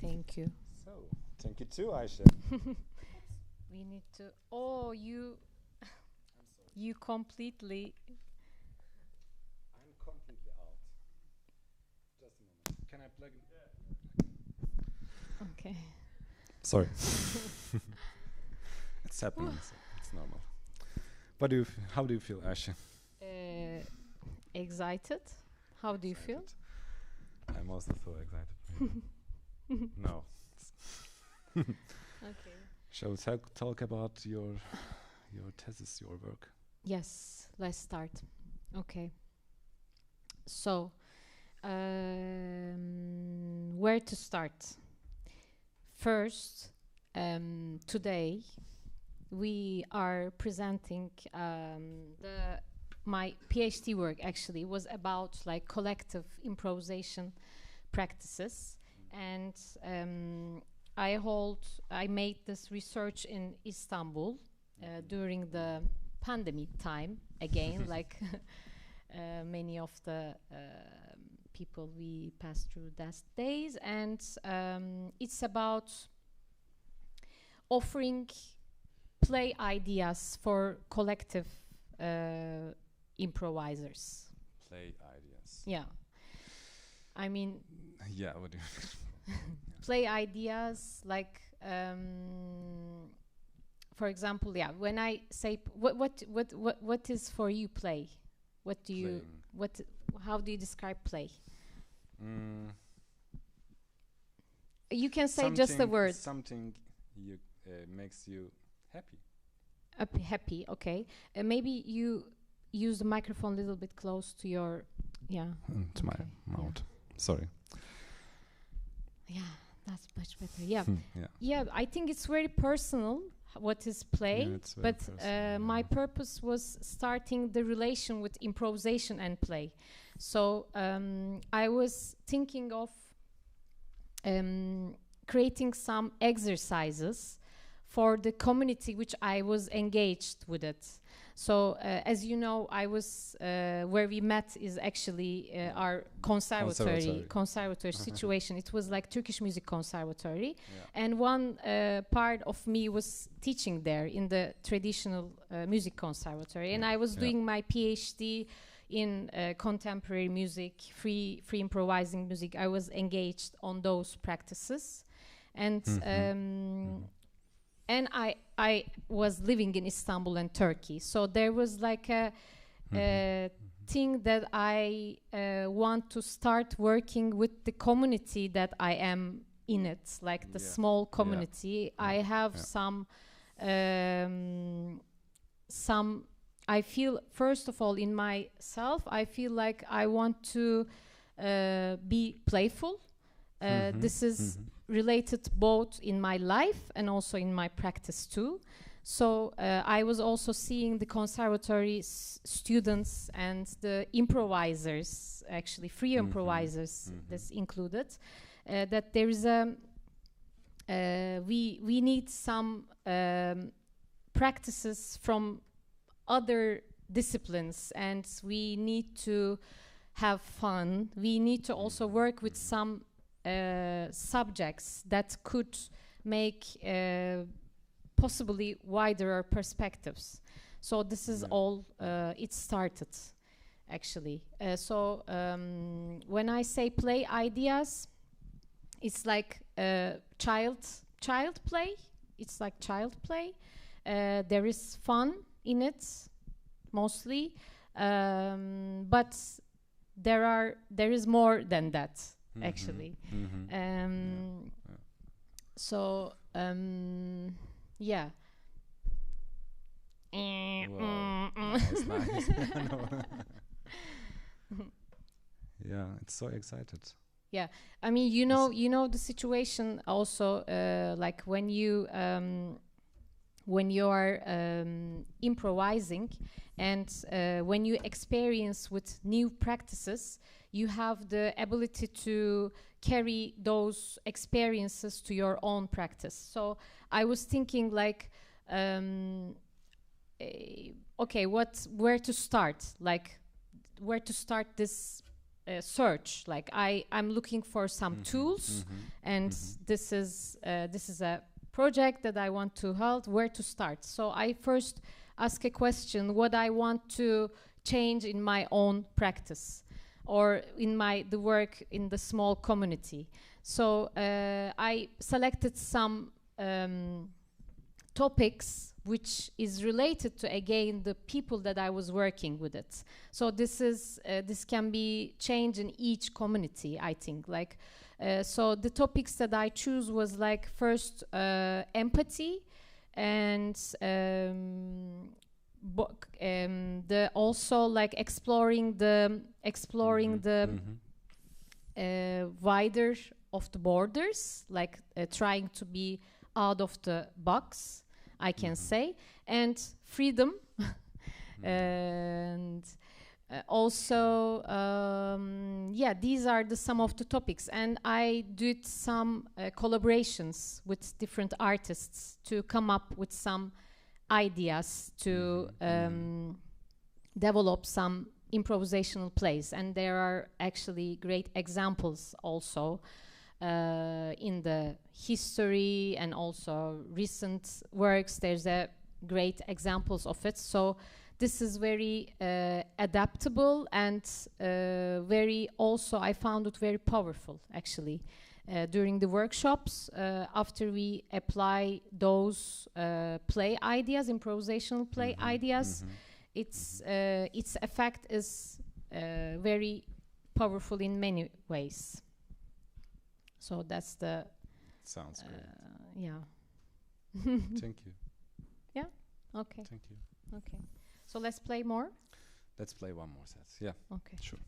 Thank you. So, thank you too, Ayşe. We need to. Oh, you. You completely. I'm completely out. Just a moment. Can I plug in? Okay. Sorry. It's happening. So it's normal. What do you? How do you feel, Ayşe? Excited. How do you feel? I'm also so excited. No. Okay. Shall we talk about your thesis, your work? Yes. Let's start. Okay. So, where to start? First, today we are presenting my PhD work. Actually, was about like collective improvisation practices, and I made this research in Istanbul during the pandemic time again, like many of the people we passed through those days, and it's about offering play ideas for collective improvisers. Play ideas. Yeah, I mean. Yeah. What do you? Play ideas like, for example, yeah. When I say what is for you play? What do you? how do you describe play? You can say just a word. Something you makes you happy. Happy, okay. Maybe you use the microphone a little bit close to your, to my mouth. Sorry. Yeah, that's much better. Yeah, I think it's very personal what is play, but my purpose was starting the relation with improvisation and play. So I was thinking of creating some exercises for the community which I was engaged with it. So as you know, I was where we met is actually our conservatory situation. It was like Turkish Music Conservatory, and one part of me was teaching there in the traditional music conservatory, and I was doing my PhD in contemporary music, free improvising music. I was engaged on those practices, and and I was living in Istanbul and Turkey, so there was like a thing that I want to start working with the community that I am in it, like the small community. I have some I feel, first of all, in myself, I feel like I want to be playful. This is related both in my life and also in my practice too. So I was also seeing the conservatory students and the improvisers, actually free improvisers, that's included, that there is a we need some practices from other disciplines, and we need to have fun. We need to also work with some subjects that could make possibly wider perspectives. So this is all it started, actually. So when I say play ideas, it's like child play. It's like child play. There is fun in it, mostly, but there is more than that, actually. So yeah. Nice. Yeah, it's so excited. Yeah, I mean, you know the situation also, like when you are improvising, and when you experience with new practices, you have the ability to carry those experiences to your own practice. So I was thinking like, okay, where to start? Like, where to start this search? Like, I'm looking for some tools, and this is a project that I want to hold. Where to start? So I first ask a question: what I want to change in my own practice, or in the work in the small community. So I selected some topics which is related to, again, the people that I was working with it. So this can be changed in each community, I think. Like, so the topics that I choose was like, first empathy, and the also like exploring the wider of the borders, like trying to be out of the box, I can say, and freedom. And also these are some of the topics, and I did some collaborations with different artists to come up with some ideas to develop some improvisational plays. And there are actually great examples also in the history and also recent works. There's a great examples of it. So this is very adaptable, and very also, I found it very powerful, actually. During the workshops, after we apply those play ideas, improvisational play ideas, its effect is very powerful in many ways. So that's the Sounds great. yeah. Thank you. Yeah. Okay. Thank you. Okay. So let's play more. Let's play one more set. Yeah, Okay. sure.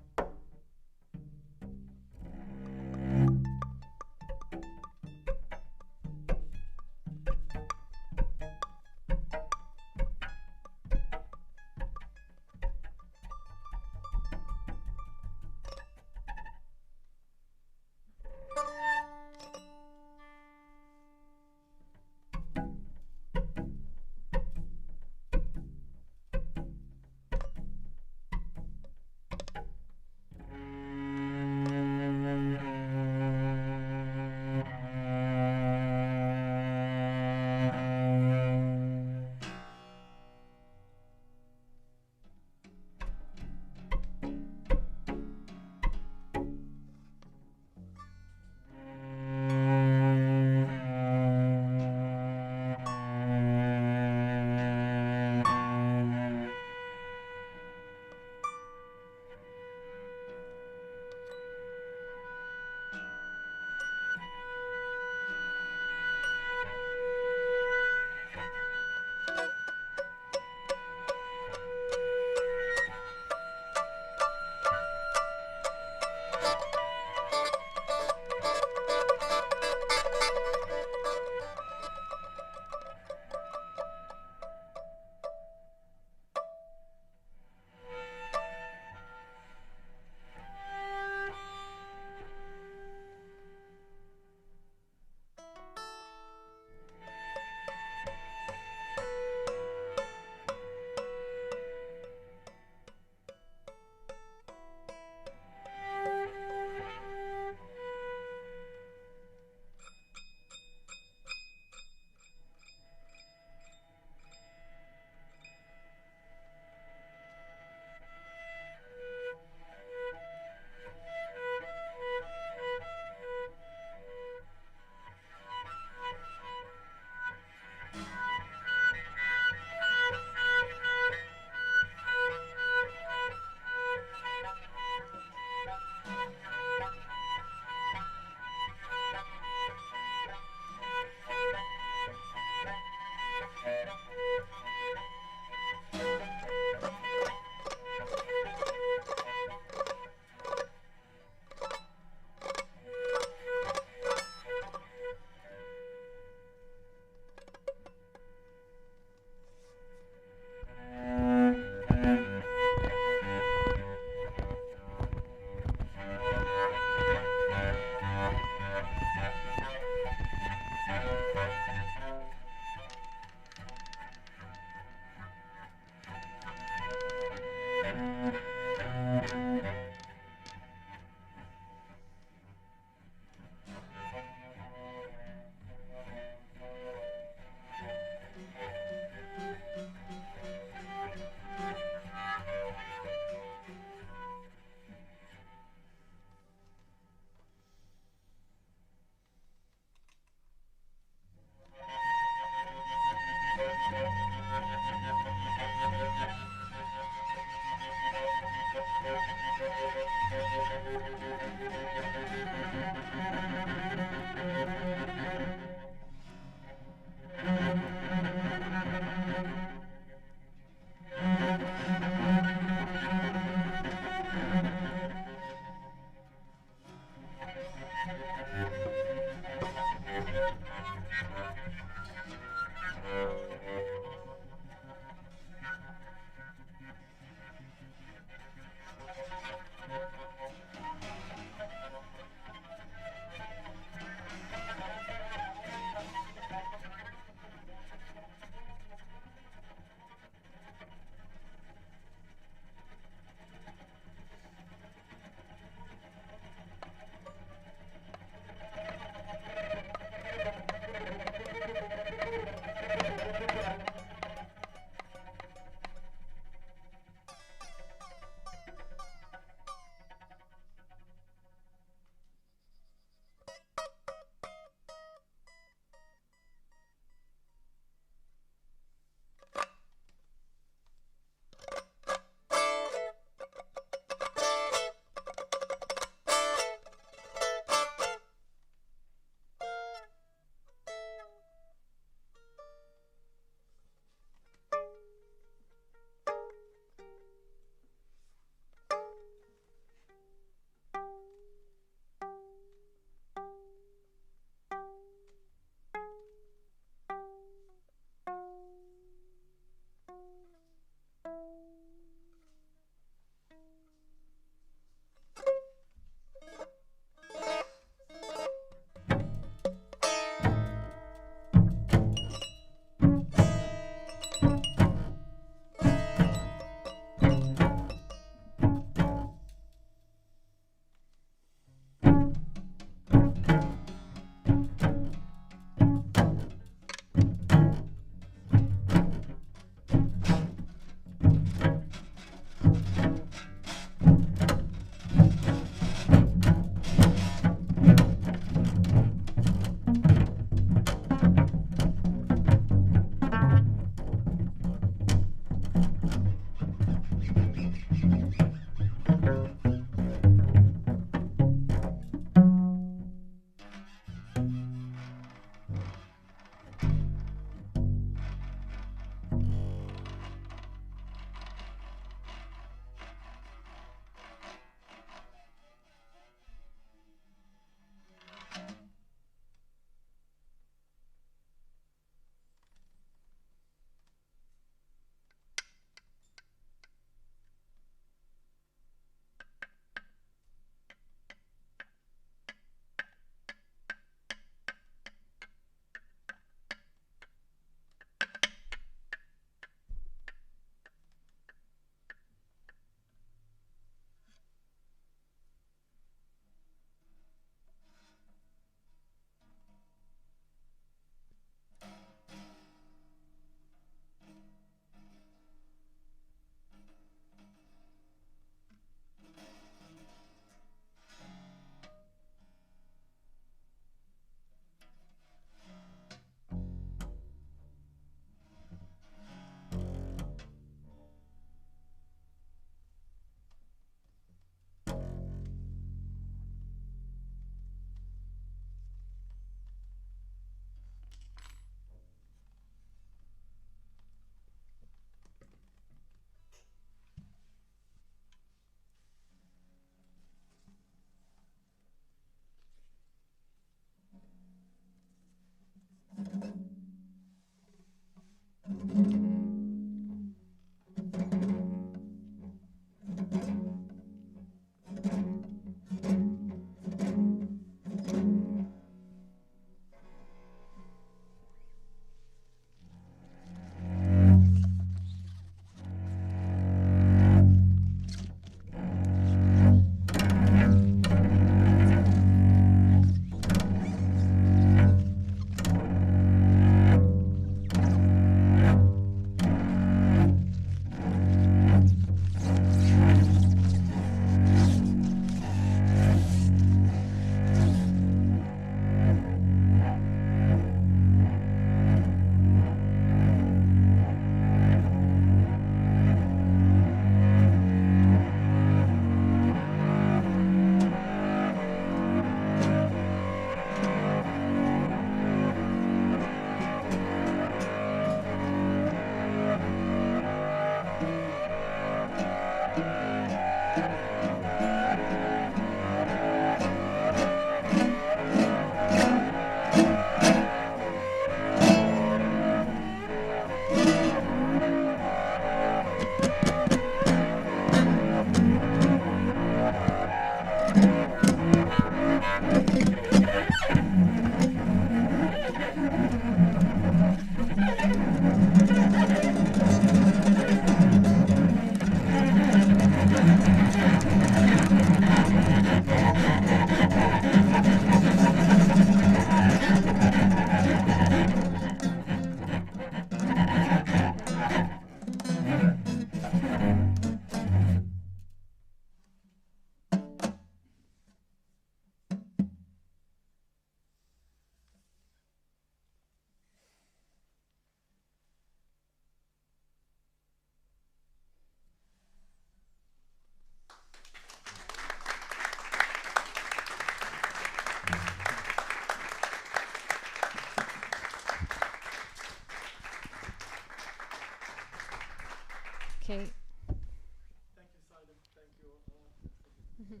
Okay.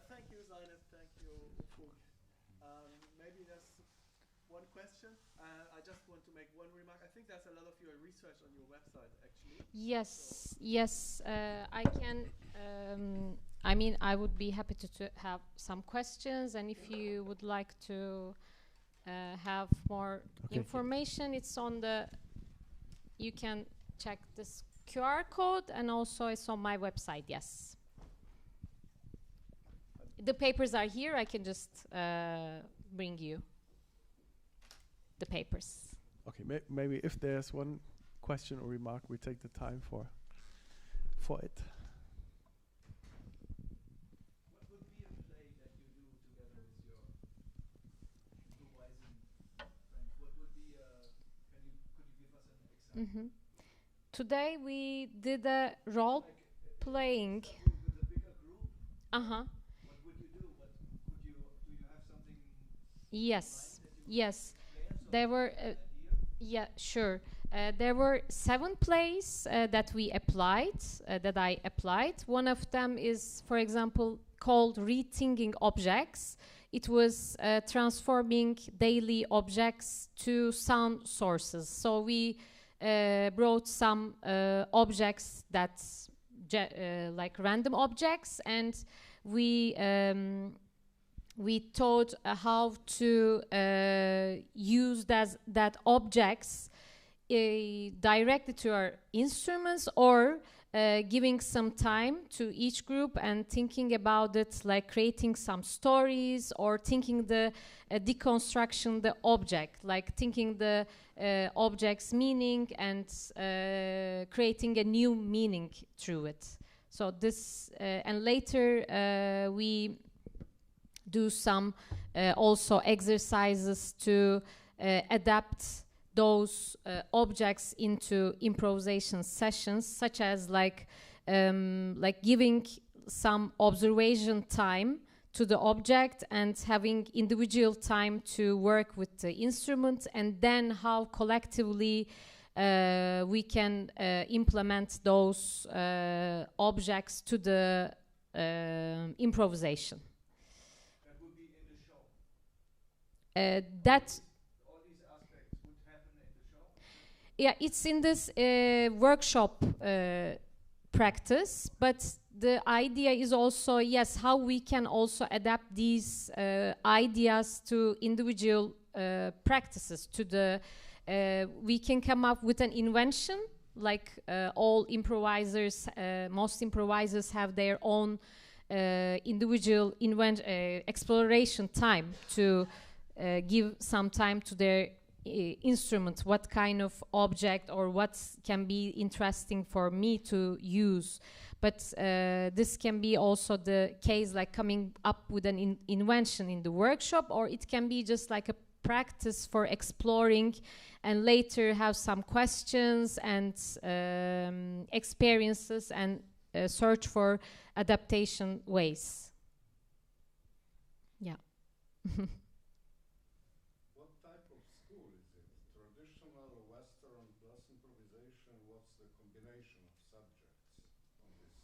Thank you, Zeynep. Thank you, Ufuk. Maybe there's one question. I just want to make one remark. I think there's a lot of your research on your website, actually. Yes, so yes. I can. I mean, I would be happy to have some questions, and if you would like to have more information, it's on the. You can check this QR code, and also it's on my website. Yes. The papers are here. I can just bring you the papers. Okay, maybe if there's one question or remark, we take the time for it. What would be a play that you do together with your improvising friends? What would be could you give us an example? Today we did a role playing. With a bigger group? Uh-huh. What would you do? Do you have something? Yes. Yes. There were. Yeah, sure. There were 7 plays that we applied, that I applied. One of them is, for example, called Rethinking Objects. It was transforming daily objects to sound sources. So we brought some objects that's like random objects, and we taught how to use that objects directly to our instruments, or giving some time to each group and thinking about it, like creating some stories, or thinking the deconstruction the object, like thinking the object's meaning and creating a new meaning through it. So this and later we do some also exercises to adapt those objects into improvisation sessions, such as like giving some observation time to the object and having individual time to work with the instrument, and then how collectively we can implement those objects to the improvisation. That would be in the show. That All these aspects would happen in the show. Yeah, it's in this workshop practice, but the idea is also, yes, how we can also adapt these ideas to individual practices. To the we can come up with an invention, like all improvisers, most improvisers have their own individual exploration time to give some time to their instrument, what kind of object or what can be interesting for me to use. But this can be also the case, like coming up with an invention in the workshop, or it can be just like a practice for exploring, and later have some questions and experiences, and search for adaptation ways. Yeah. What type of school is it? Traditional, Western, plus improvisation? What's the combination of subjects on this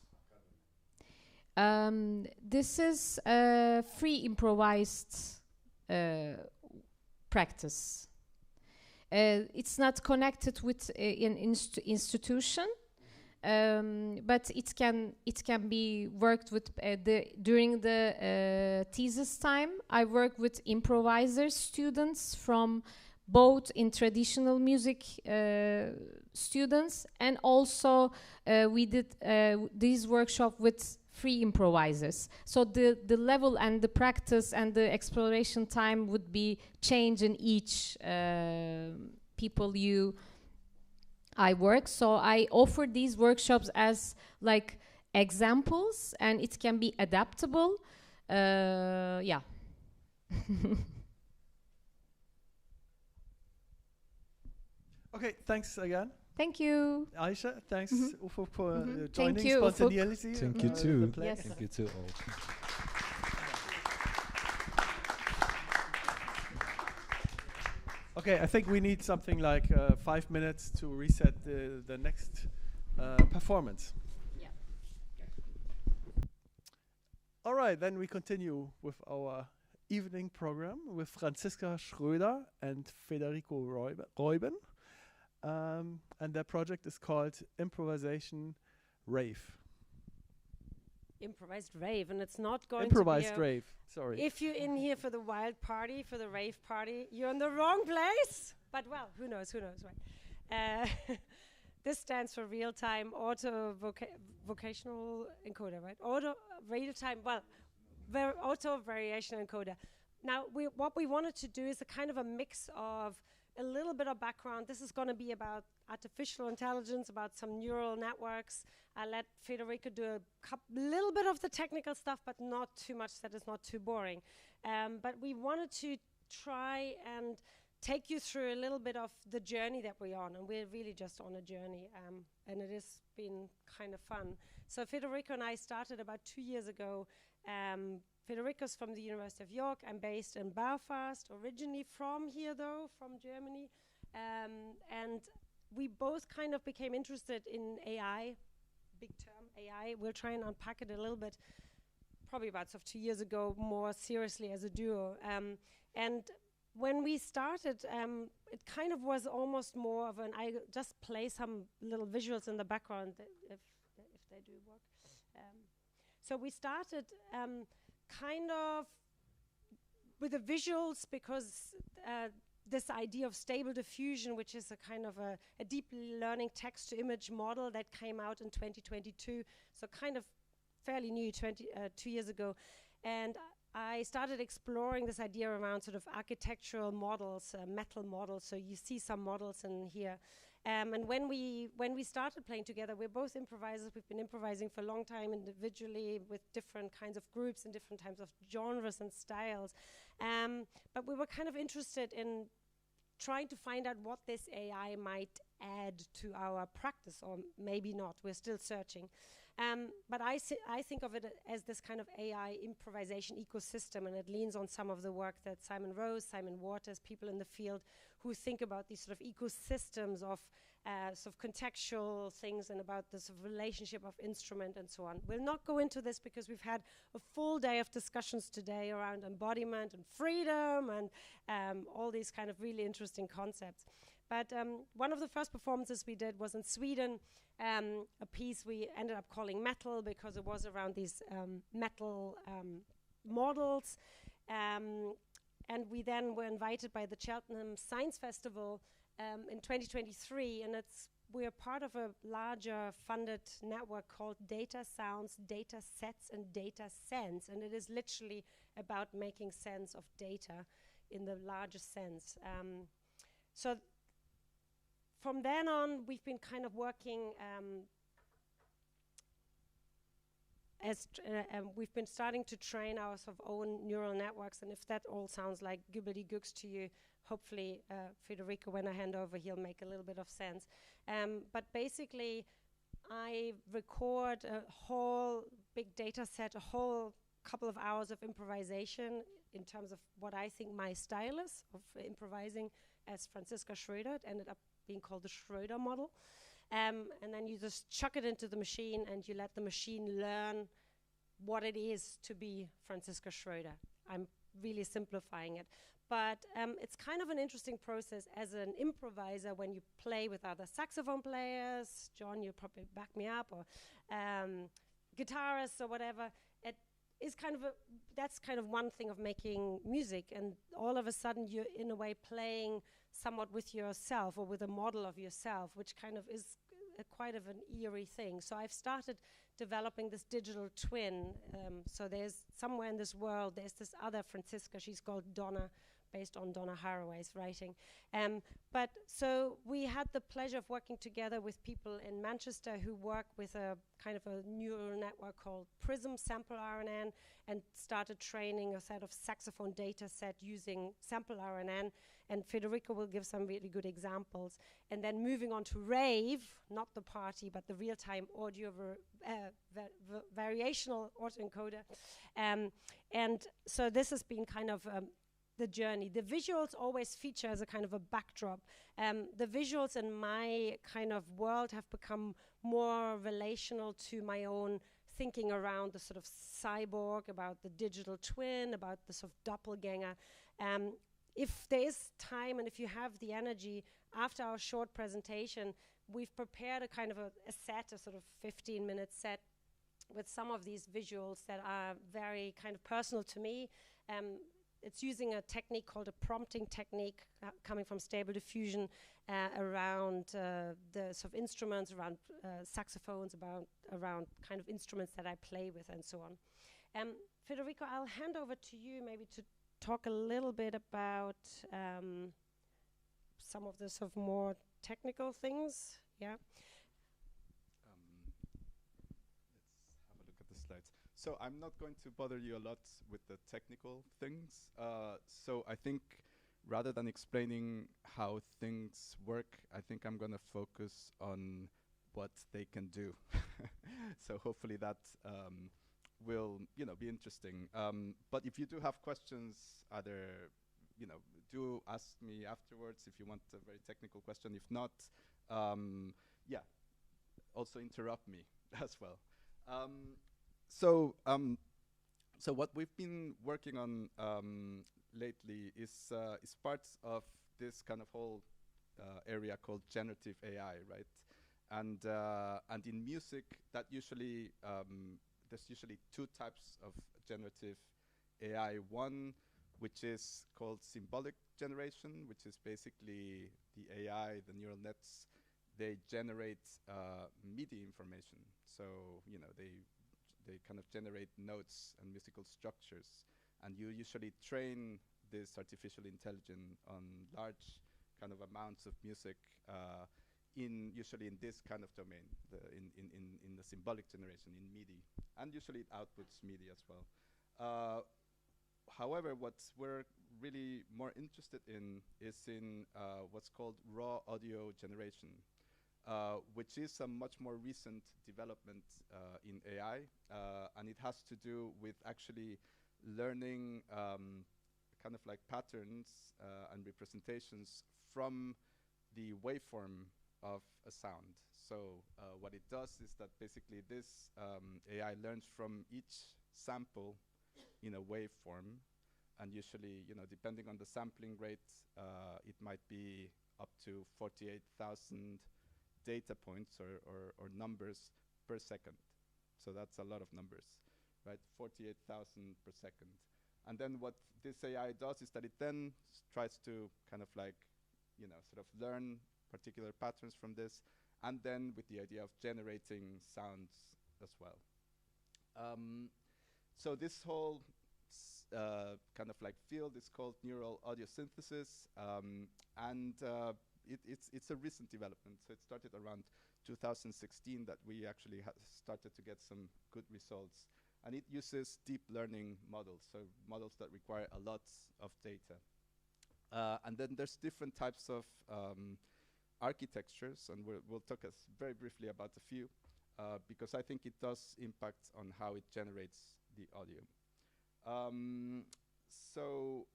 academy? This is free improvised practice. It's not connected with an institution, but it can be worked with during the thesis time. I work with improvisers students from both in traditional music students, and also we did this workshop with free improvisers. So the level and the practice and the exploration time would be changed in each people I work. So I offer these workshops as like examples, and it can be adaptable. Yeah. Okay, thanks again. Thank you. Ayşe, thanks Ufuk for joining. Thank you, Spontaneity. Thank you too. Yes. Thank you too all. Okay, I think we need something like 5 minutes to reset the next performance. Yeah. All right, then we continue with our evening program with Franziska Schroeder and Federico Reuben. And their project is called Improvisation Rave. Improvised rave, and it's not going Improvised to be rave, sorry. If you're in here for the wild party, for the rave party, you're in the wrong place. But well, who knows, right? This stands for real-time vocational encoder, right? Real-time, auto variation encoder. Now, what we wanted to do is a kind of a mix of a little bit of background. This is going to be about artificial intelligence, about some neural networks. I let Federico do a little bit of the technical stuff, but not too much that is not too boring. But we wanted to try and take you through a little bit of the journey that we're on, and we're really just on a journey, and it has been kind of fun. So Federico and I started about 2 years ago. Federico's from the University of York. I'm based in Belfast, originally from here though, from Germany. And we both kind of became interested in AI, big term, AI. We'll try and unpack it a little bit, probably about 2 years ago, more seriously as a duo. And when we started, it kind of was almost more of an, I just play some little visuals in the background if they do work. So we started kind of with the visuals because this idea of stable diffusion, which is a kind of a deep learning text-to-image model that came out in 2022, so kind of fairly new, 2 years ago. And I started exploring this idea around sort of architectural models, metal models, so you see some models in here. And when we started playing together, we're both improvisers. We've been improvising for a long time individually with different kinds of groups and different types of genres and styles. But we were kind of interested in trying to find out what this AI might add to our practice, or maybe not. We're still searching. But I think of it as this kind of AI improvisation ecosystem, and it leans on some of the work that Simon Rose, Simon Waters, people in the field who think about these sort of ecosystems of sort of contextual things and about this relationship of instrument and so on. We'll not go into this because we've had a full day of discussions today around embodiment and freedom and all these kind of really interesting concepts. But one of the first performances we did was in Sweden, a piece we ended up calling Metal because it was around these metal models. And we then were invited by the Cheltenham Science Festival in 2023, and we're part of a larger funded network called Data Sounds, Data Sets, and Data Sense, and it is literally about making sense of data in the largest sense. So from then on, we've been kind of working we've been starting to train our sort of own neural networks, and if that all sounds like gobbledygooks to you, hopefully Federico, when I hand over, he'll make a little bit of sense. But basically, I record a whole big data set, a whole couple of hours of improvisation in terms of what I think my style is of improvising as Franziska Schroeder. It ended up being called the Schroeder model. And then you just chuck it into the machine and you let the machine learn what it is to be Franziska Schroeder. I'm really simplifying it. But it's kind of an interesting process as an improviser when you play with other saxophone players. John, you'll probably back me up, or guitarists or whatever. It is kind of that's kind of one thing of making music, and all of a sudden you're in a way playing somewhat with yourself or with a model of yourself, which kind of is quite of an eerie thing. So I've started developing this digital twin. So there's somewhere in this world, there's this other Franziska, she's called Donna, based on Donna Haraway's writing. But so we had the pleasure of working together with people in Manchester who work with a kind of a neural network called Prism Sample RNN, and started training a set of saxophone data set using sample RNN. And Federico will give some really good examples. And then moving on to Rave, not the party, but the real-time audio variational autoencoder. And so this has been kind of the journey. The visuals always feature as a kind of a backdrop. The visuals in my kind of world have become more relational to my own thinking around the sort of cyborg, about the digital twin, about the sort of doppelganger. If there is time and if you have the energy after our short presentation, we've prepared a kind of a set, a sort of 15-minute set with some of these visuals that are very kind of personal to me. It's using a technique called a prompting technique coming from Stable Diffusion around the sort of instruments, around saxophones, around kind of instruments that I play with and so on. Federico, I'll hand over to you maybe to talk a little bit about some of the sort of more technical things. Yeah. Let's have a look at the slides. So I'm not going to bother you a lot with the technical things. So I think rather than explaining how things work, I think I'm going to focus on what they can do. So hopefully that will, be interesting. But if you do have questions, either, do ask me afterwards if you want a very technical question. If not, also interrupt me as well. So what we've been working on lately is parts of this kind of whole area called generative AI, right? And in music, that usually there's usually two types of generative AI. One, which is called symbolic generation, which is basically the AI, the neural nets. They generate MIDI information. So they kind of generate notes and musical structures. And you usually train this artificial intelligence on large kind of amounts of music usually in this kind of domain, in the symbolic generation, in MIDI. And usually it outputs MIDI as well. However, what we're really more interested in is in what's called raw audio generation, which is a much more recent development in AI, and it has to do with actually learning kind of like patterns and representations from the waveform of a sound. So what it does is that basically this AI learns from each sample in a waveform, and usually, depending on the sampling rate, it might be up to 48,000 data points or numbers per second. So that's a lot of numbers, right? 48,000 per second. And then what this AI does is that it then tries to kind of like, sort of learn particular patterns from this, and then with the idea of generating sounds as well. So this whole kind of like field is called neural audio synthesis, and it's a recent development. So it started around 2016 that we actually started to get some good results. And it uses deep learning models, so models that require a lot of data. And then there's different types of architectures, and we'll talk very briefly about a few, because I think it does impact on how it generates the audio. So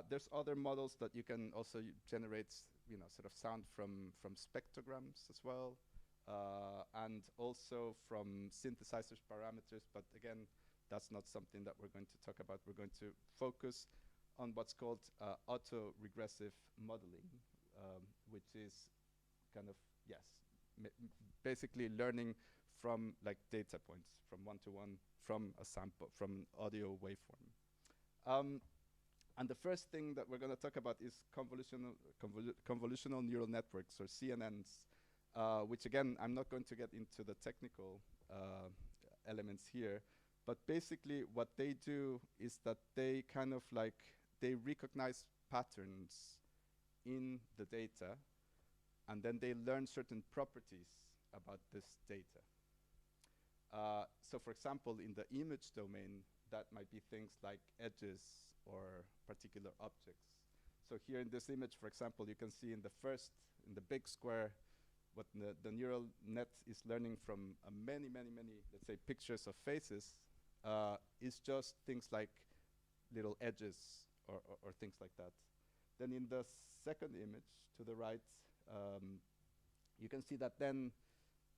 there's other models that you can also generate, sort of sound from spectrograms as well, and also from synthesizers parameters. But again, that's not something that we're going to talk about. We're going to focus on what's called autoregressive modeling, which is kind of, basically learning from like data points, from one-to-one, from a sample, from audio waveform. And the first thing that we're going to talk about is convolutional neural networks, or CNNs, which again, I'm not going to get into the technical elements here, but basically what they do is that they kind of like, they recognize patterns in the data, and then they learn certain properties about this data. So for example, in the image domain, that might be things like edges or particular objects. So here in this image, for example, you can see in the big square, what the neural net is learning from many, let's say, pictures of faces, is just things like little edges or things like that. Then in the second image to the right, you can see that then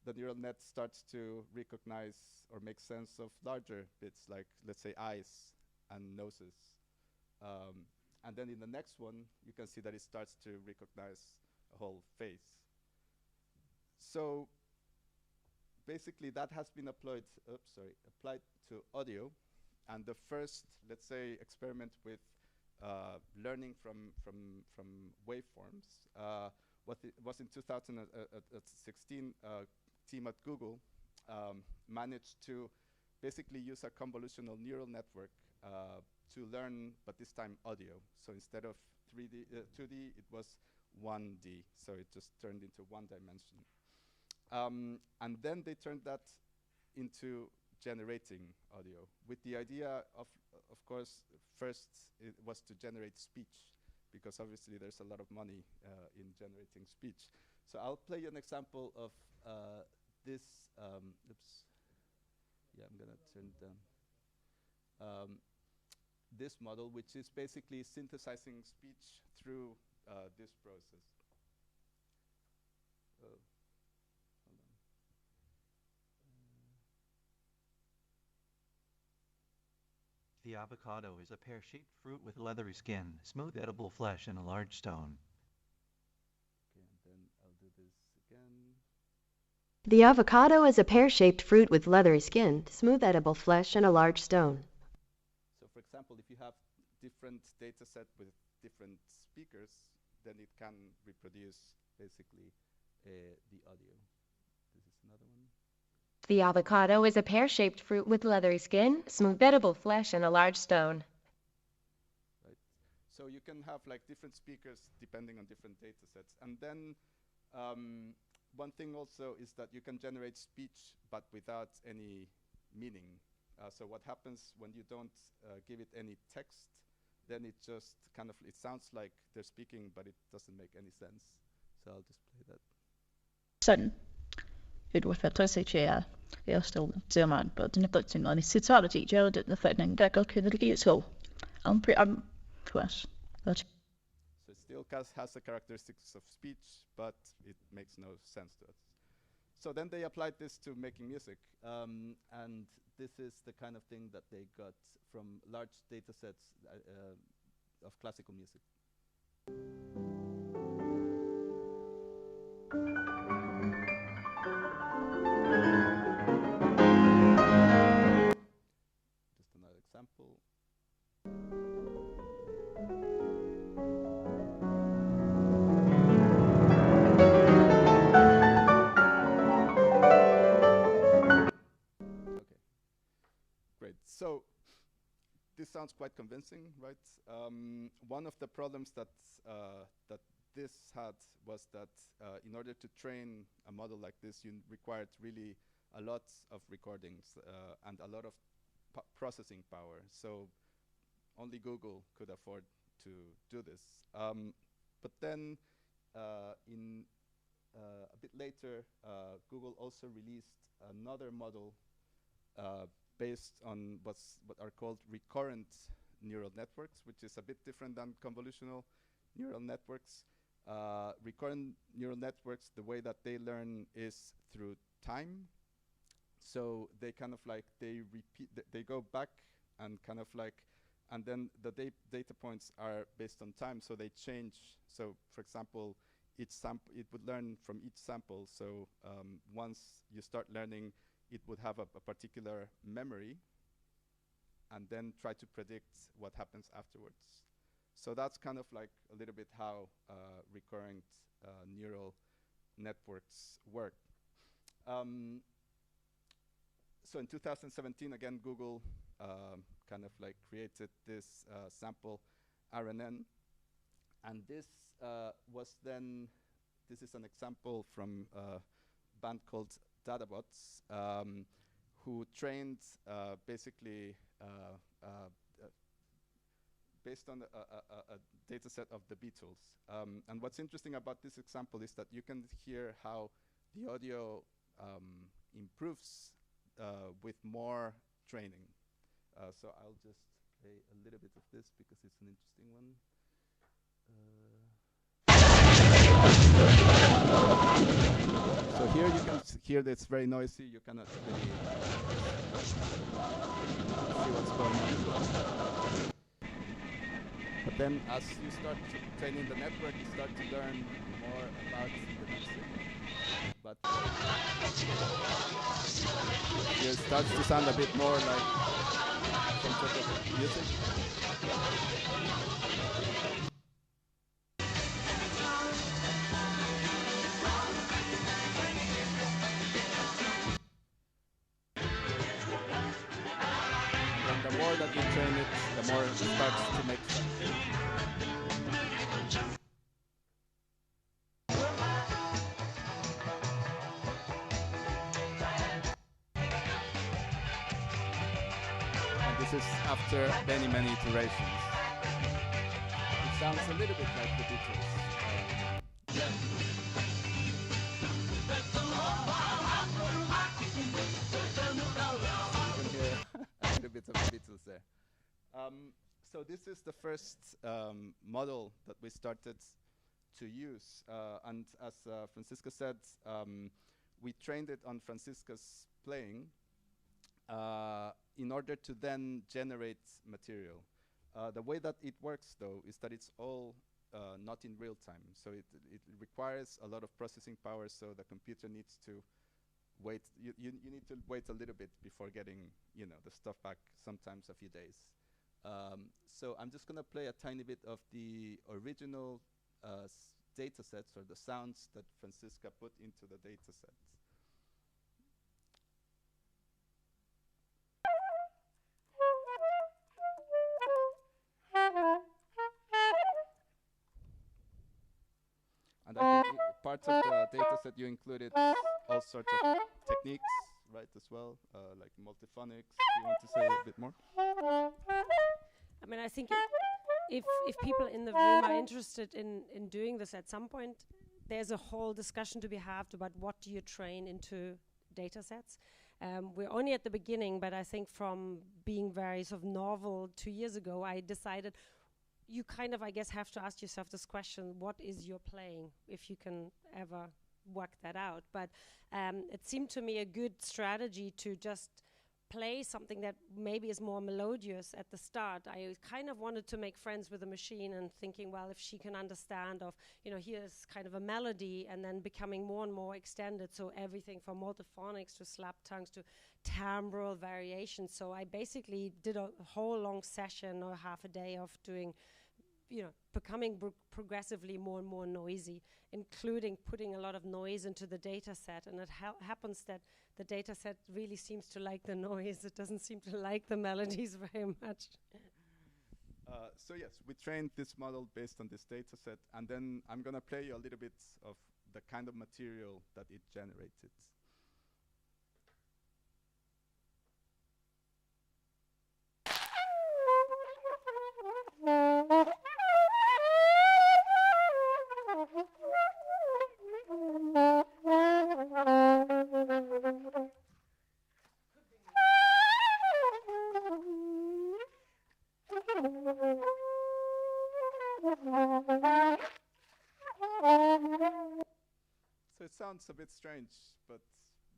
the neural net starts to recognize or make sense of larger bits, like let's say eyes and noses. And then in the next one, you can see that it starts to recognize a whole face. So basically that has been applied to audio. And the first, let's say, experiment with learning from waveforms was in 2016. Team at Google managed to basically use a convolutional neural network to learn, but this time audio. So instead of 2D, it was 1D. So it just turned into one dimension. And then they turned that into generating audio with the idea of course, first it was to generate speech, because obviously there's a lot of money in generating speech. So I'll play an example of this. Oops. Yeah, I'm gonna turn it down. This model, which is basically synthesizing speech through this process. Hold on. The avocado is a pear-shaped fruit with leathery skin, smooth edible flesh, and a large stone. Okay, and then I'll do this again. The avocado is a pear-shaped fruit with leathery skin, smooth edible flesh, and a large stone. So for example, if you have different data set with different speakers, then it can reproduce basically the audio. This is another one. The avocado is a pear-shaped fruit with leathery skin, smooth edible flesh, and a large stone. Right. So you can have like different speakers depending on different data sets. And then one thing also is that you can generate speech but without any meaning. So what happens when you don't give it any text, then it just kind of, it sounds like they're speaking, but it doesn't make any sense. So I'll just play that. Sådan. الوفاة يستخدم زمان بعدين بتجين أنا ستارة جودة نفعنا قاعد كذا اللي يسوي I'm كويس. So it still has the characteristics of speech, but it makes no sense to us. So then they applied this to making music, and this is the kind of thing that they got from large data sets of classical music. Just another example. Okay, great. So this sounds quite convincing, right? One of the problems that this had was that in order to train a model like this, you required really a lot of recordings and a lot of processing power. So only Google could afford to do this. But then in a bit later, Google also released another model based on what are called recurrent neural networks, which is a bit different than convolutional neural networks. Recurrent neural networks, the way that they learn is through time. So they kind of like, they repeat, they go back and kind of like, and then the data points are based on time, so they change. So for example, each sample, it would learn from each sample. So once you start learning, it would have a particular memory and then try to predict what happens afterwards. So that's kind of like a little bit how recurrent neural networks work. So in 2017, again, Google kind of like created this sample RNN. And this was then, this is an example from a band called Dadabots, who trained basically based on a data set of the Beatles. And what's interesting about this example is that you can hear how the audio improves with more training. So I'll just play a little bit of this because it's an interesting one. So So here you can hear that it's very noisy. You cannot really see what's going on. But then as you start training the network, you start to learn more about the music. But here it starts to sound a bit more like some sort of music. And the more that you train it, the more it starts to make sense. This is after many, many iterations. It sounds a little bit like the Beatles. You can hear a little bit of the Beatles there. So this is the first model that we started to use. And as Franziska said, we trained it on Franziska's playing. In order to then generate material. The way that it works, though, is that it's all not in real time. So it requires a lot of processing power, so the computer needs to wait. You need to wait a little bit before getting, the stuff back, sometimes a few days. So I'm just going to play a tiny bit of the original data sets, or the sounds that Franziska put into the data sets. And I think parts of the data set you included all sorts of techniques, right, as well, like multiphonics. Do you want to say a bit more? I mean, I think if people in the room are interested in doing this at some point, there's a whole discussion to be had about what do you train into data sets. We're only at the beginning, but I think from being very sort of novel 2 years ago, I decided you kind of, I guess, have to ask yourself this question: what is your playing, if you can ever work that out? But it seemed to me a good strategy to just play something that maybe is more melodious at the start. I kind of wanted to make friends with the machine and thinking, well, if she can understand of, here's kind of a melody, and then becoming more and more extended. So everything from multiphonics to slap tongues to timbral variations. So I basically did a whole long session or half a day of doing, becoming progressively more and more noisy, including putting a lot of noise into the data set. And it happens that the data set really seems to like the noise. It doesn't seem to like the melodies very much. So yes, we trained this model based on this data set, and then I'm going to play you a little bit of the kind of material that it generated. So it sounds a bit strange, but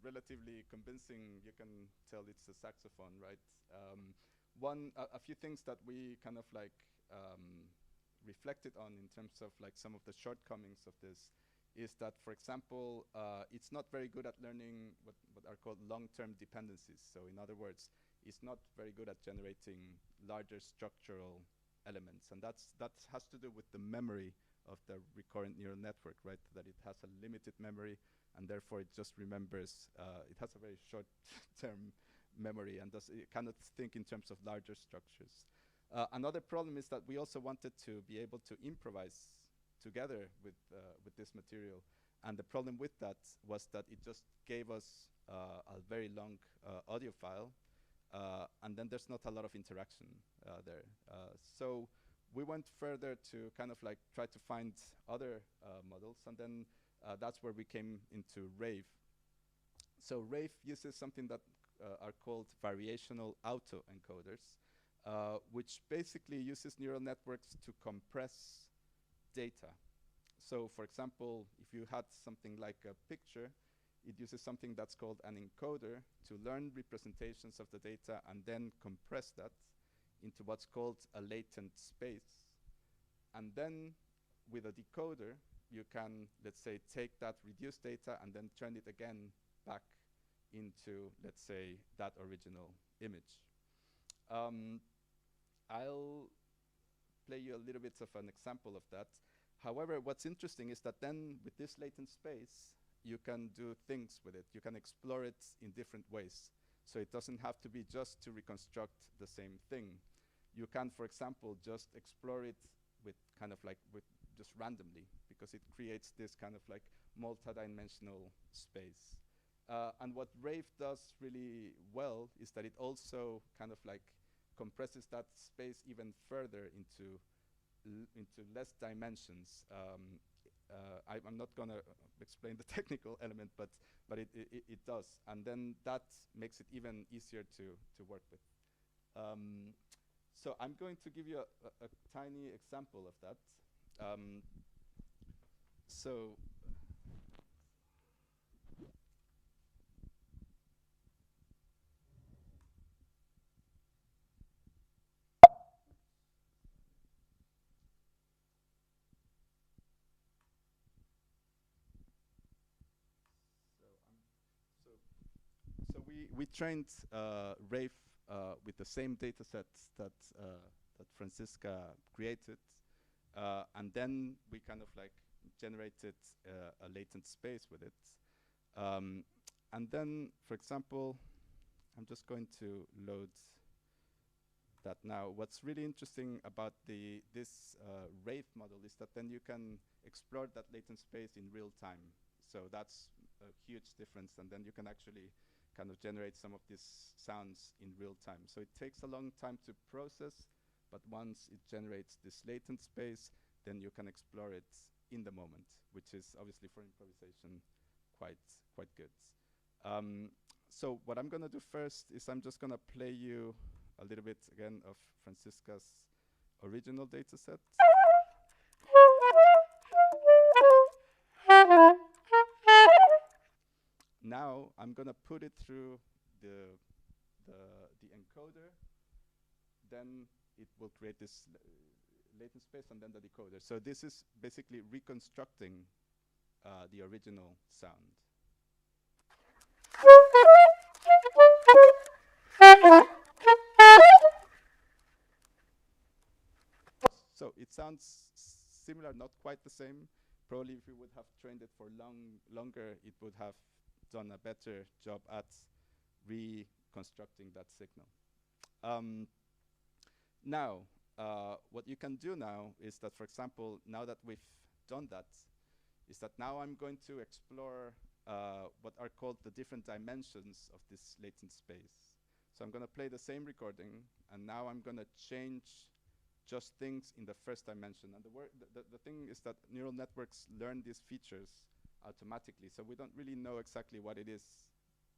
relatively convincing. You can tell it's a saxophone, right? A few things that we kind of reflected on in terms of some of the shortcomings of this is that, for example, it's not very good at learning what are called long-term dependencies. So in other words, it's not very good at generating larger structural elements. And that has to do with the memory of the recurrent neural network, right? That it has a limited memory, and therefore it just remembers, it has a very short-term memory, and it cannot think in terms of larger structures. Another problem is that we also wanted to be able to improvise together with this material. And the problem with that was that it just gave us a very long audio file, and then there's not a lot of interaction there. So we went further to kind of try to find other models, and then that's where we came into Rave. So Rave uses something that are called variational autoencoders, which basically uses neural networks to compress data. So for example, if you had something like a picture, it uses something that's called an encoder to learn representations of the data and then compress that into what's called a latent space. And then with a decoder, you can, let's say, take that reduced data and then turn it again back into, let's say, that original image. I'll play you a little bit of an example of that. However, what's interesting is that then with this latent space, you can do things with it. You can explore it in different ways. So it doesn't have to be just to reconstruct the same thing. You can, for example, just explore it with kind of like with just randomly, because it creates this kind of like multi-dimensional space. And what Rave does really well is that it also kind of like compresses that space even further into less dimensions. I'm not gonna explain the technical element, but it does, and then that makes it even easier to work with. So I'm going to give you a tiny example of that. So we trained Rave with the same data sets that Franziska created, and then we kind of like generated a latent space with it. And then, for example, I'm just going to load that now. What's really interesting about this Rave model is that then you can explore that latent space in real time. So that's a huge difference, and then you can actually kind of generate some of these sounds in real time. So it takes a long time to process, but once it generates this latent space, then you can explore it in the moment, which is obviously for improvisation quite good. So what I'm gonna do first is I'm just gonna play you a little bit again of Franziska's original data set. Now I'm gonna put it through the encoder, then it will create this latent space, and then the decoder. So this is basically reconstructing the original sound. So it sounds similar, not quite the same. Probably if we would have trained it for longer, it would have done a better job at reconstructing that signal. Now, what you can do now is that, for example, now that we've done that, is that now I'm going to explore what are called the different dimensions of this latent space. So I'm going to play the same recording, and now I'm going to change just things in the first dimension. And the thing is that neural networks learn these features automatically, so we don't really know exactly what it is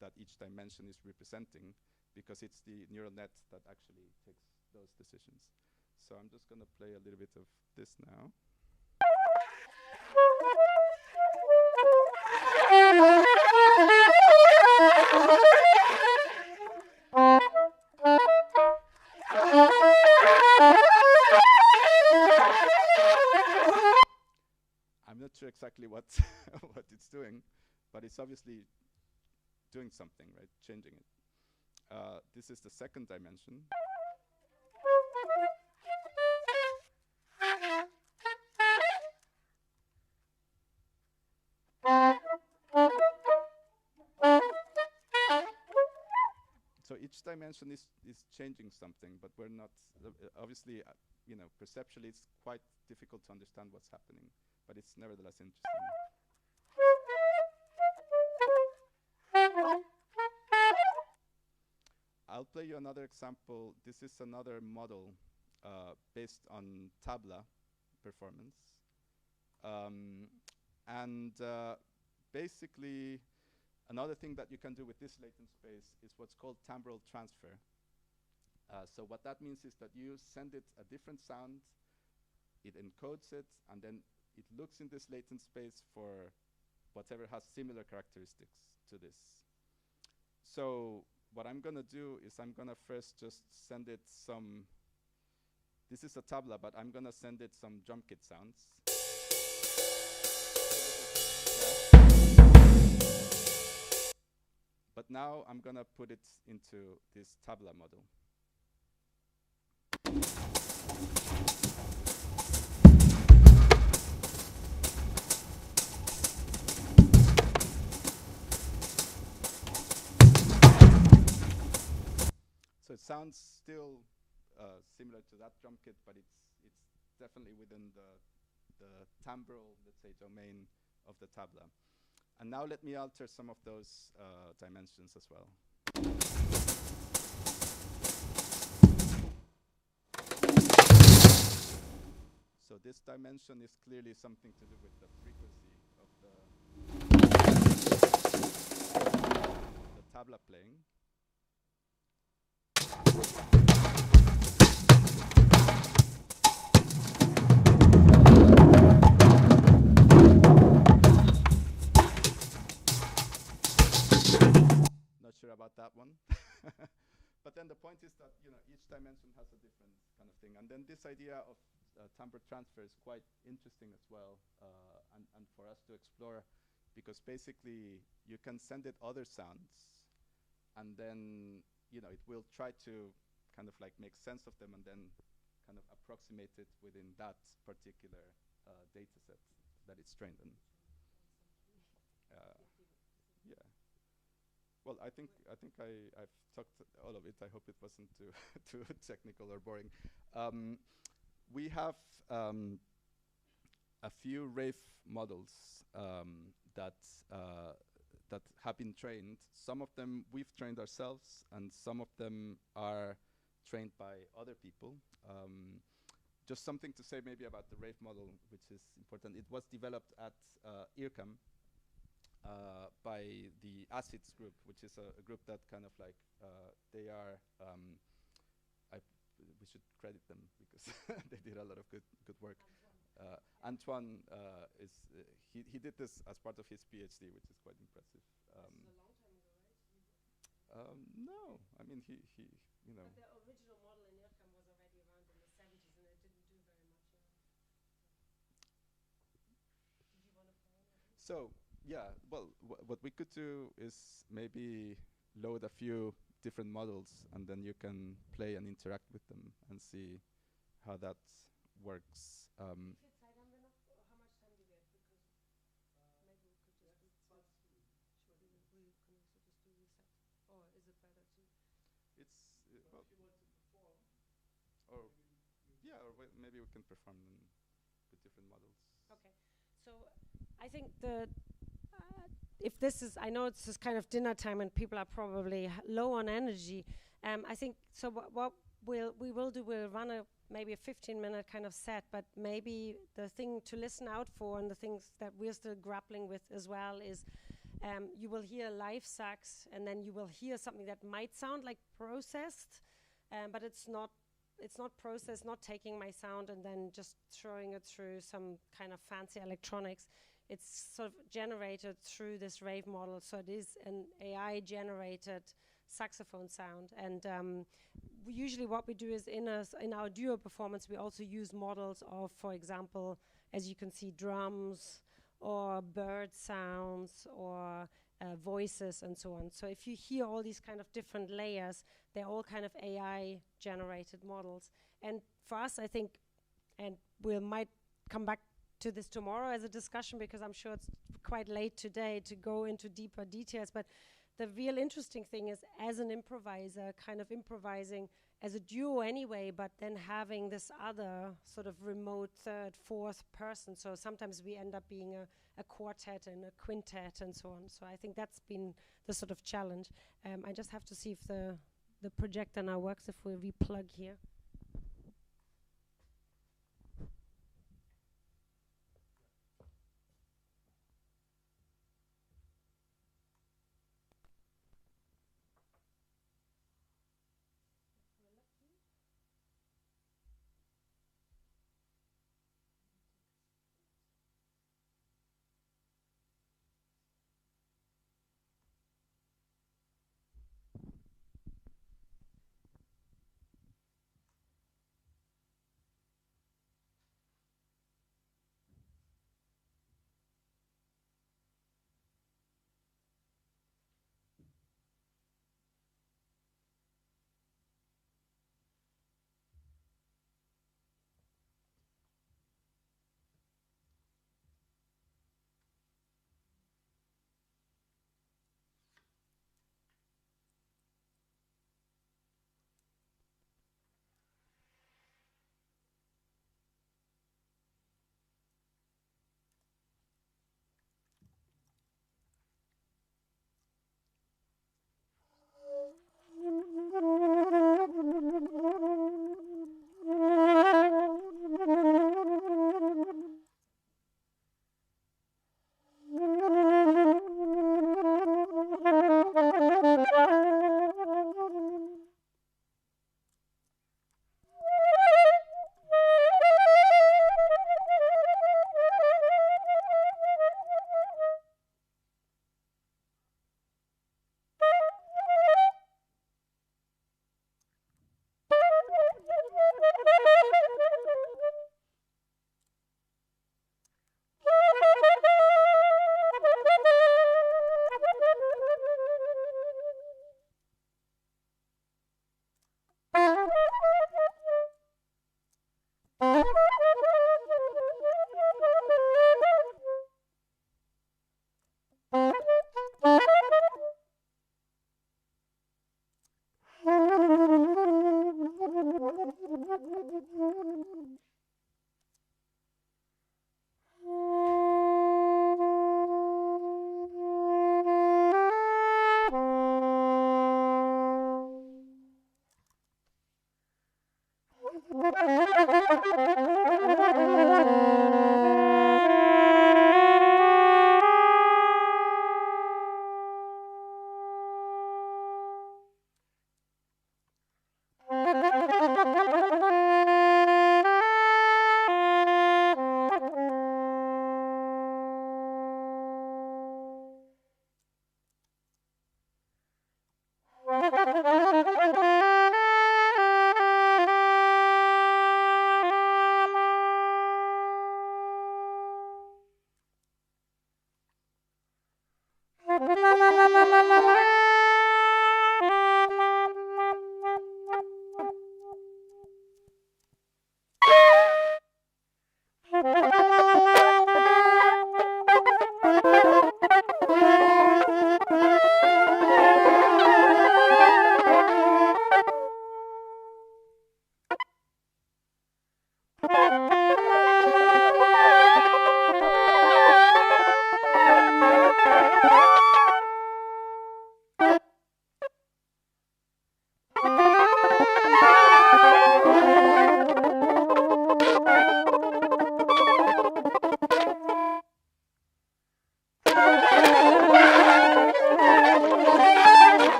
that each dimension is representing, because it's the neural net that actually takes those decisions. So I'm just going to play a little bit of this now. I'm not sure exactly what what it's doing, but it's obviously doing something, right? Changing it. This is the second dimension. So each dimension is changing something, but we're not, obviously, you know, perceptually it's quite difficult to understand what's happening, but it's nevertheless interesting. I'll play you another example. This is another model based on tabla performance. Basically, another thing that you can do with this latent space is what's called timbral transfer. So what that means is that you send it a different sound, it encodes it, and then it looks in this latent space for whatever has similar characteristics to this. So what I'm gonna do is I'm gonna first just send it some, this is a tabla, but I'm gonna send it some drum kit sounds. But now I'm gonna put it into this tabla model. So it sounds still similar to that drum kit, but it's definitely within the timbral, let's say, domain of the tabla. And now let me alter some of those dimensions as well. So this dimension is clearly something to do with the frequency of the tabla playing. Not sure about that one. But then the point is that, you know, each dimension has a different kind of thing. And then this idea of timbre transfer is quite interesting as well, and for us to explore, because basically you can send it other sounds, and then, you know, it will try to kind of like make sense of them and then kind of approximate it within that particular data set that it's trained on. Yeah. Well, I think I've talked all of it. I hope it wasn't too too technical or boring. We have a few Rave models that have been trained. Some of them we've trained ourselves, and some of them are trained by other people. Just something to say maybe about the Rave model, which is important. It was developed at IRCAM by the ACIDS group, which is a group that kind of like, they are, we should credit them because they did a lot of good work. Antoine is, he did this as part of his PhD, which is quite impressive. This is a long time ago, right? No, I mean, he you know. But the original model in IRCAM was already around in the 70s, and it didn't do very much. Did you want to play anything? So, yeah, well, what we could do is maybe load a few different models, and then you can play and interact with them and see how that works. If it's enough, how much time do we have? Because maybe we could just do sure. Can we just do reset? Or is it better to? It's Well, if you want to perform, or yeah, or maybe we can perform them with different models. Okay, so I think if this is, I know it's just kind of dinner time and people are probably low on energy. I think so. What we will do, we'll run maybe a 15-minute kind of set, but maybe the thing to listen out for and the things that we're still grappling with as well is you will hear live sax, and then you will hear something that might sound like processed, but it's not processed, not taking my sound and then just throwing it through some kind of fancy electronics. It's sort of generated through this Rave model, so it is an AI-generated saxophone sound. And usually what we do is in our duo performance, we also use models of, for example, as you can see, drums or bird sounds or voices and so on. So if you hear all these kind of different layers, they're all kind of AI-generated models. And for us, I think, and we might come back to this tomorrow as a discussion, because I'm sure it's quite late today to go into deeper details, but the real interesting thing is, as an improviser, kind of improvising as a duo anyway, but then having this other sort of remote third, fourth person. So sometimes we end up being a quartet and a quintet and so on. So I think that's been the sort of challenge. I just have to see if the projector now works, if we replug here.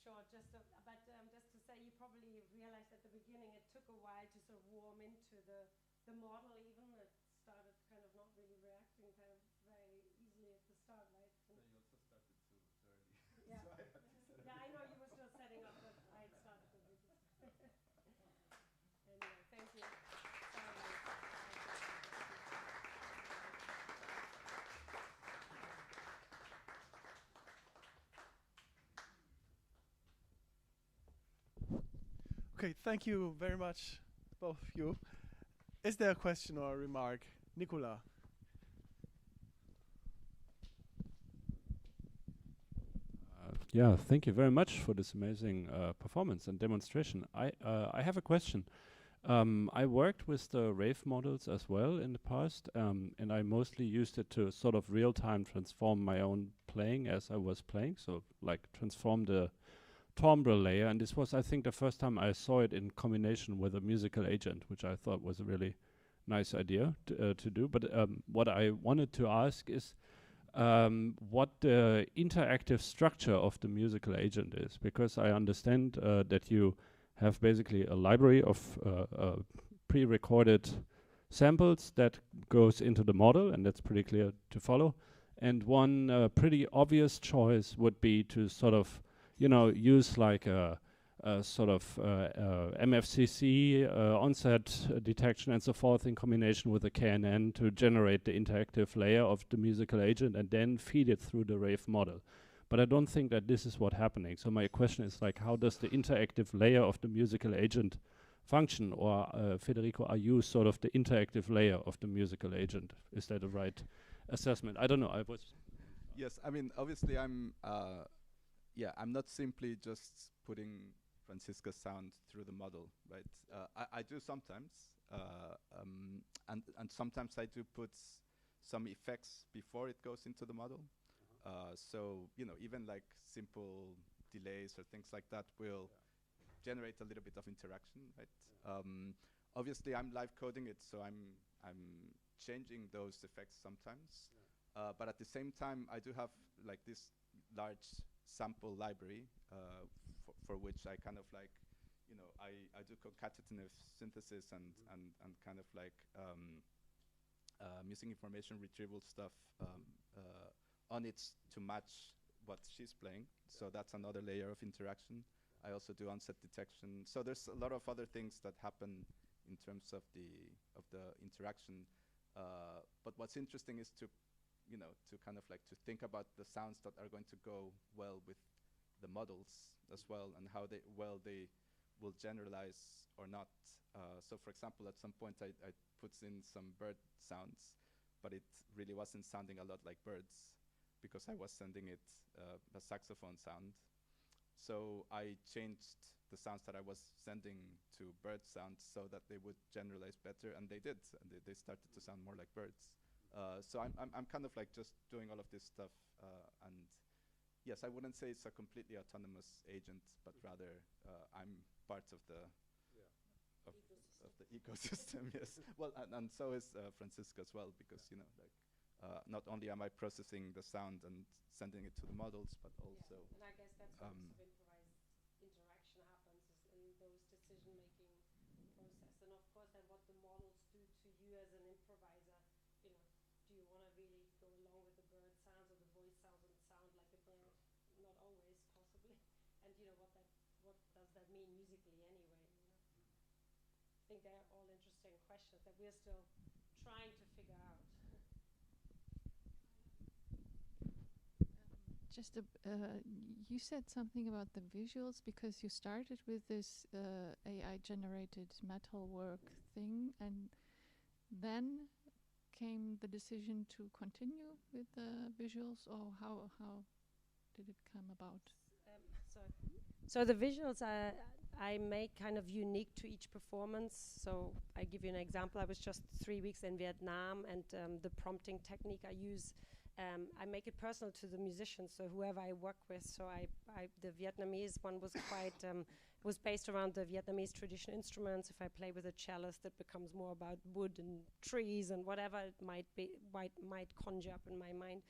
short, just to say, you probably realized at the beginning it took a while to sort of warm into the model. Even it started kind of not really reacting kind of very easily at the start, right? No, you also started too early. Yeah. So I had to set Yeah, I know you were still setting up, but I had started the video. Anyway, thank you. Okay, thank you very much, both of you. Is there a question or a remark? Nicola. Yeah, thank you very much for this amazing performance and demonstration. I have a question. I worked with the Rave models as well in the past, and I mostly used it to sort of real-time transform my own playing as I was playing, so like transform the timbre layer. And this was, I think, the first time I saw it in combination with a musical agent, which I thought was a really nice idea to do. But what I wanted to ask is what the interactive structure of the musical agent is, because I understand that you have basically a library of pre-recorded samples that goes into the model, and that's pretty clear to follow. And one pretty obvious choice would be to sort of, you know, use like a sort of MFCC onset detection and so forth in combination with a KNN to generate the interactive layer of the musical agent and then feed it through the Rave model. But I don't think that this is what's happening. So my question is like, how does the interactive layer of the musical agent function? Or Federico, are you sort of the interactive layer of the musical agent? Is that the right assessment? I don't know. I was. Yes, I mean, obviously I'm not simply just putting Franziska's sound through the model, right? I do sometimes, and sometimes I do put some effects before it goes into the model. So, you know, even like simple delays or things like that will generate a little bit of interaction, right? Obviously, I'm live coding it, so I'm changing those effects sometimes. But at the same time, I do have like this large sample library for which I kind of like, you know, I do concatenative synthesis and kind of like missing information retrieval stuff on it to match what she's playing. So that's another layer of interaction. I also do onset detection. So there's a lot of other things that happen in terms of the interaction. But what's interesting is to, you know, to kind of like to think about the sounds that are going to go well with the models as well, and how they will generalize or not. So for example, at some point I put in some bird sounds, but it really wasn't sounding a lot like birds because I was sending it a saxophone sound. So I changed the sounds that I was sending to bird sounds so that they would generalize better, and they did. And they started to sound more like birds. So I'm kind of like just doing all of this stuff, and yes, I wouldn't say it's a completely autonomous agent, but rather I'm part of the ecosystem. Yes. Well, and so is Franziska as well, because you know, like not only am I processing the sound and sending it to the models, but also. And I guess that's where sort of improvised interaction happens, is in those decision-making process. And of course, then what the models do to you as an improviser, you know, do you want to really go along with the bird sounds or the voice sounds and sound like a bird? Not always, possibly. And you know, what does that mean musically anyway? You know? I think they're all interesting questions that we're still trying to figure out. You said something about the visuals, because you started with this AI-generated metalwork thing, and then came the decision to continue with the visuals, or how did it come about? So the visuals I make kind of unique to each performance. So I give you an example. I was just 3 weeks in Vietnam, and the prompting technique I use, I make it personal to the musicians, so whoever I work with. So the Vietnamese one was quite, was based around the Vietnamese traditional instruments. If I play with a cellist, it becomes more about wood and trees and whatever it might conjure up in my mind.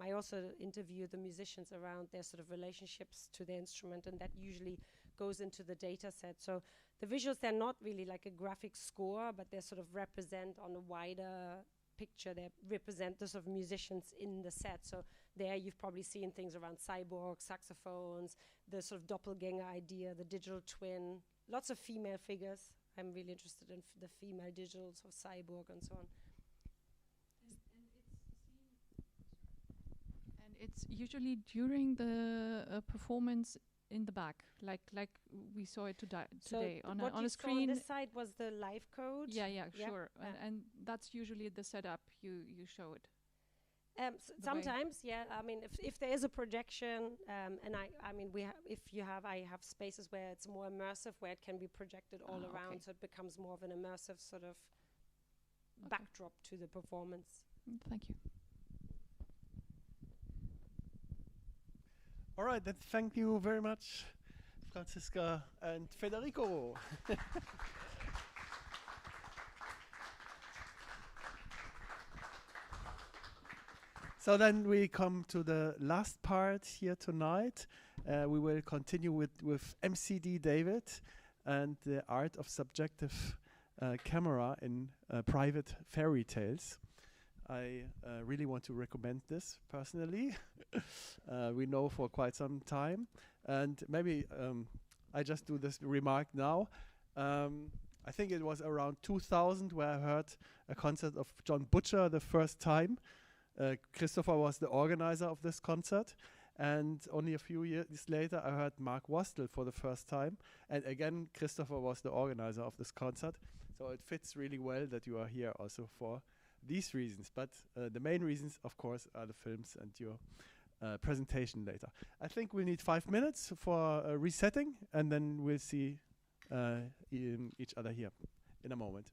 I also interview the musicians around their sort of relationships to the instrument, and that usually goes into the data set. So the visuals, they're not really like a graphic score, but they sort of represent on a wider picture. They represent the sort of musicians in the set. So there you've probably seen things around cyborg, saxophones, the sort of doppelganger idea, the digital twin, lots of female figures. I'm really interested in the female digitals of cyborg and so on. And it's usually during the performance in the back, like we saw it today on a screen. On this side was the live code. Yeah, sure. And that's usually the setup you show it. Sometimes, yeah. I mean, if there is a projection, and I mean, I have spaces where it's more immersive, where it can be projected all around, so it becomes more of an immersive sort of backdrop to the performance. Thank you. All right, then thank you very much, Franziska and Federico. So then we come to the last part here tonight. We will continue with MCD David and the art of subjective camera in private fairy tales. I really want to recommend this personally. We know for quite some time, and maybe I just do this remark now. I think it was around 2000 where I heard a concert of John Butcher the first time. Christopher was the organizer of this concert, and only a few years later I heard Mark Wastel for the first time, and again Christopher was the organizer of this concert. So it fits really well that you are here also for these reasons, but the main reasons, of course, are the films and your presentation later. I think we'll need 5 minutes for resetting, and then we'll see each other here in a moment.